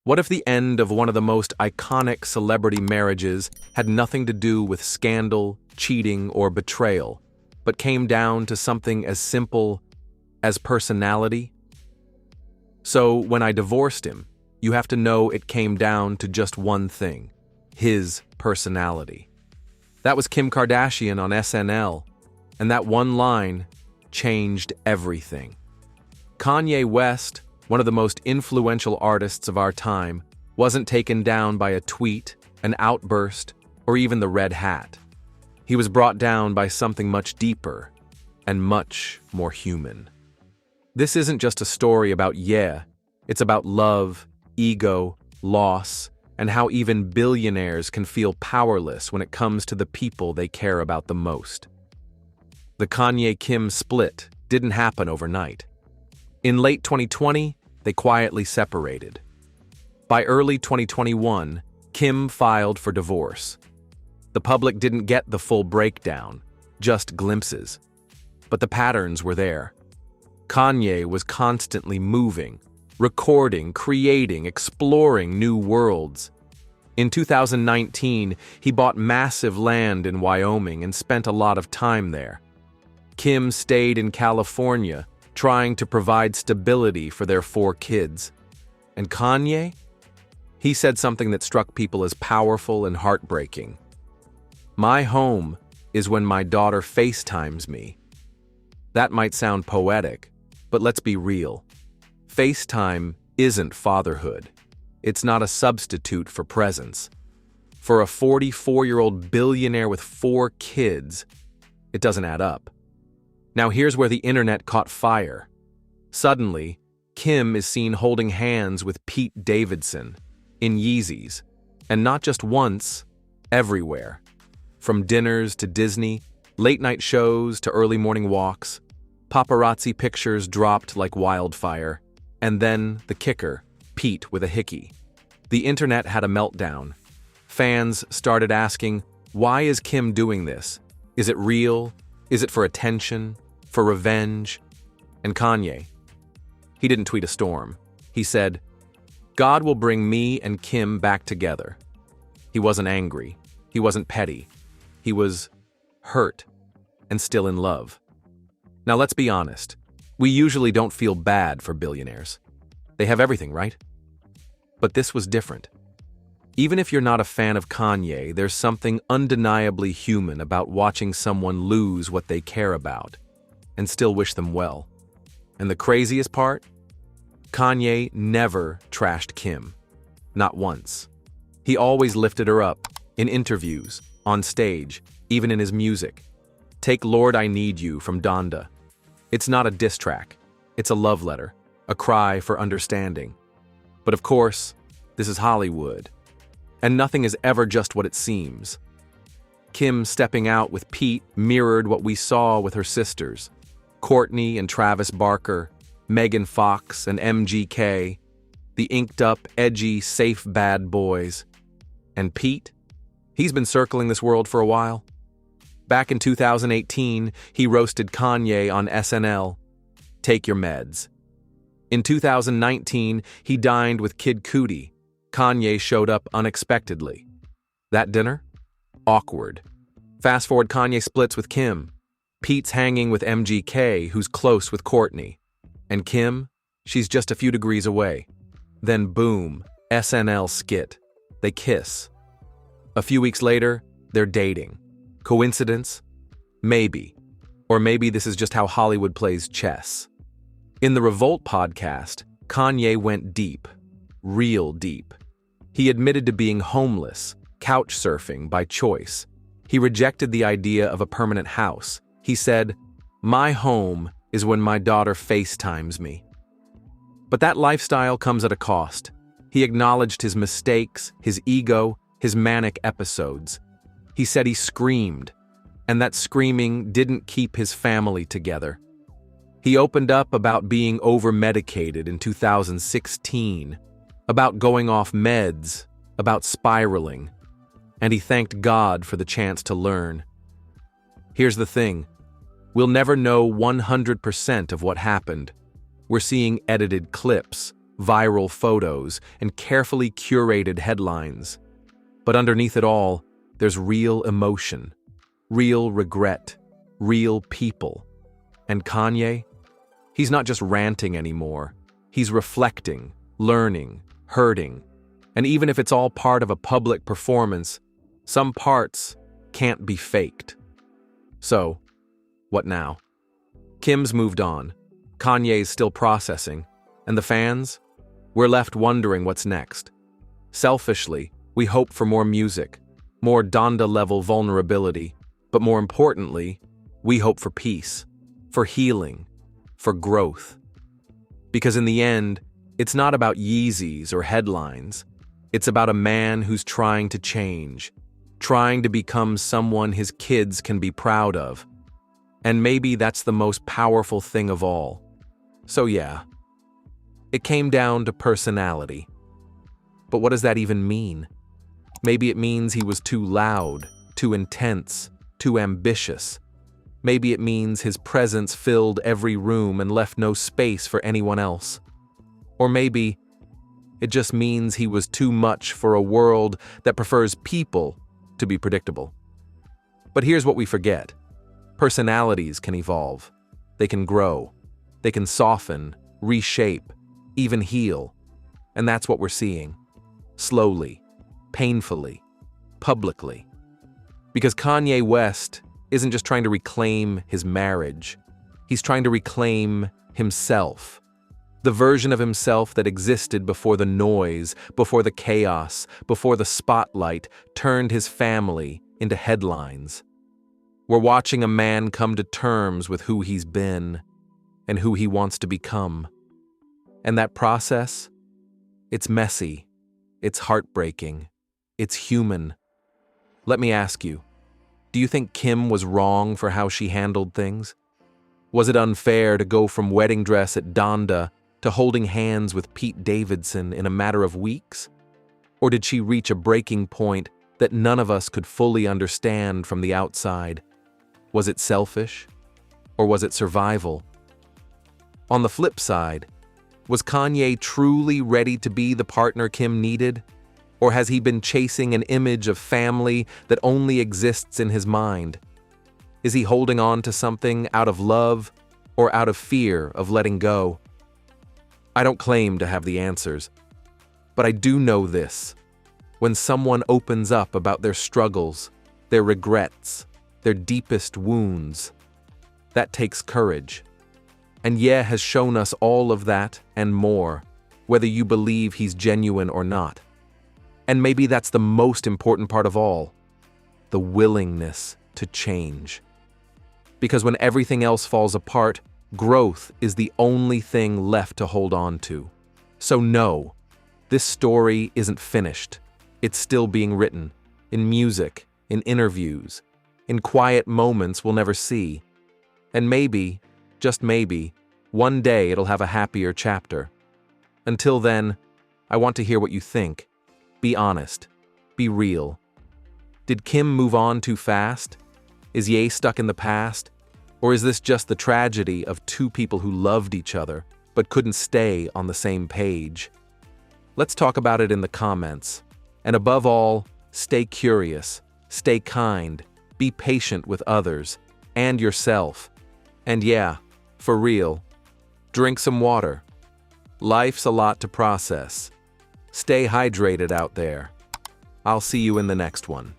What if the end of one of the most iconic celebrity marriages had nothing to do with scandal, cheating, or betrayal, but came down to something as simple as personality? So, when I divorced him, you have to know it came down to just one thing: his personality. That was Kim Kardashian on SNL, and that one line changed everything. Kanye West, one of the most influential artists of our time, wasn't taken down by a tweet, an outburst, or even the red hat. He was brought down by something much deeper and much more human. This isn't just a story about it's about love, ego, loss, and how even billionaires can feel powerless when it comes to the people they care about the most. The Kanye-Kim split didn't happen overnight. In late 2020, they quietly separated. By early 2021, Kim filed for divorce. The public didn't get the full breakdown, just glimpses. But the patterns were there. Kanye was constantly moving, recording, creating, exploring new worlds. In 2019, he bought massive land in Wyoming and spent a lot of time there. Kim stayed in California, trying to provide stability for their 4 kids. And Kanye? He said something that struck people as powerful and heartbreaking. "My home is when my daughter FaceTimes me." That might sound poetic, but let's be real. FaceTime isn't fatherhood. It's not a substitute for presence. For a 44-year-old billionaire with 4 kids, it doesn't add up. Now here's where the internet caught fire. Suddenly, Kim is seen holding hands with Pete Davidson in Yeezys, and not just once, everywhere. From dinners to Disney, late-night shows to early morning walks, paparazzi pictures dropped like wildfire, and then the kicker, Pete with a hickey. The internet had a meltdown. Fans started asking, why is Kim doing this? Is it real? Is it for attention? For revenge? And Kanye? He didn't tweet a storm. He said, "God will bring me and Kim back together." He wasn't angry. He wasn't petty. He was hurt and still in love. Now let's be honest. We usually don't feel bad for billionaires. They have everything, right? But this was different. Even if you're not a fan of Kanye, there's something undeniably human about watching someone lose what they care about and still wish them well. And the craziest part? Kanye never trashed Kim. Not once. He always lifted her up, in interviews, on stage, even in his music. Take Lord I Need You from Donda. It's not a diss track. It's a love letter, a cry for understanding. But of course, this is Hollywood. And nothing is ever just what it seems. Kim stepping out with Pete mirrored what we saw with her sisters. Kourtney and Travis Barker, Megan Fox and MGK, the inked-up, edgy, safe bad boys. And Pete? He's been circling this world for a while. Back in 2018, he roasted Kanye on SNL. Take your meds. In 2019, he dined with Kid Cudi. Kanye showed up unexpectedly. That dinner? Awkward. Fast forward, Kanye splits with Kim. Pete's hanging with MGK, who's close with Kourtney. And Kim? She's just a few degrees away. Then boom, SNL skit. They kiss. A few weeks later, they're dating. Coincidence? Maybe. Or maybe this is just how Hollywood plays chess. In the Revolt podcast, Kanye went deep. Real deep. He admitted to being homeless, couch surfing by choice. He rejected the idea of a permanent house. He said, "My home is when my daughter FaceTimes me." But that lifestyle comes at a cost. He acknowledged his mistakes, his ego, his manic episodes. He said he screamed, and that screaming didn't keep his family together. He opened up about being over-medicated in 2016, about going off meds, about spiraling, and he thanked God for the chance to learn. Here's the thing. We'll never know 100% of what happened. We're seeing edited clips, viral photos, and carefully curated headlines. But underneath it all, there's real emotion, real regret, real people. And Kanye? He's not just ranting anymore. He's reflecting, learning, hurting. And even if it's all part of a public performance, some parts can't be faked. So, what now? Kim's moved on, Kanye's still processing, and the fans? We're left wondering what's next. Selfishly, we hope for more music, more Donda-level vulnerability, but more importantly, we hope for peace, for healing, for growth. Because in the end, it's not about Yeezys or headlines. It's about a man who's trying to change, trying to become someone his kids can be proud of. And maybe that's the most powerful thing of all. So yeah, it came down to personality. But what does that even mean? Maybe it means he was too loud, too intense, too ambitious. Maybe it means his presence filled every room and left no space for anyone else. Or maybe it just means he was too much for a world that prefers people to be predictable. But here's what we forget. Personalities can evolve. They can grow. They can soften, reshape, even heal. And that's what we're seeing. Slowly, painfully, publicly. Because Kanye West isn't just trying to reclaim his marriage. He's trying to reclaim himself. The version of himself that existed before the noise, before the chaos, before the spotlight turned his family into headlines. We're watching a man come to terms with who he's been and who he wants to become. And that process, it's messy, it's heartbreaking, it's human. Let me ask you, do you think Kim was wrong for how she handled things? Was it unfair to go from wedding dress at Donda to holding hands with Pete Davidson in a matter of weeks? Or did she reach a breaking point that none of us could fully understand from the outside? Was it selfish? Or was it survival? On the flip side, was Kanye truly ready to be the partner Kim needed? Or has he been chasing an image of family that only exists in his mind? Is he holding on to something out of love or out of fear of letting go? I don't claim to have the answers, but I do know this. When someone opens up about their struggles, their regrets, their deepest wounds, that takes courage. And Ye has shown us all of that and more, whether you believe he's genuine or not. And maybe that's the most important part of all, the willingness to change. Because when everything else falls apart, growth is the only thing left to hold on to. So no, this story isn't finished. It's still being written, in music, in interviews, in quiet moments we'll never see. And maybe, just maybe, one day it'll have a happier chapter. Until then, I want to hear what you think. Be honest. Be real. Did Kim move on too fast? Is Ye stuck in the past? Or is this just the tragedy of two people who loved each other but couldn't stay on the same page? Let's talk about it in the comments. And above all, stay curious, stay kind, be patient with others and yourself. And yeah, for real, drink some water. Life's a lot to process. Stay hydrated out there. I'll see you in the next one.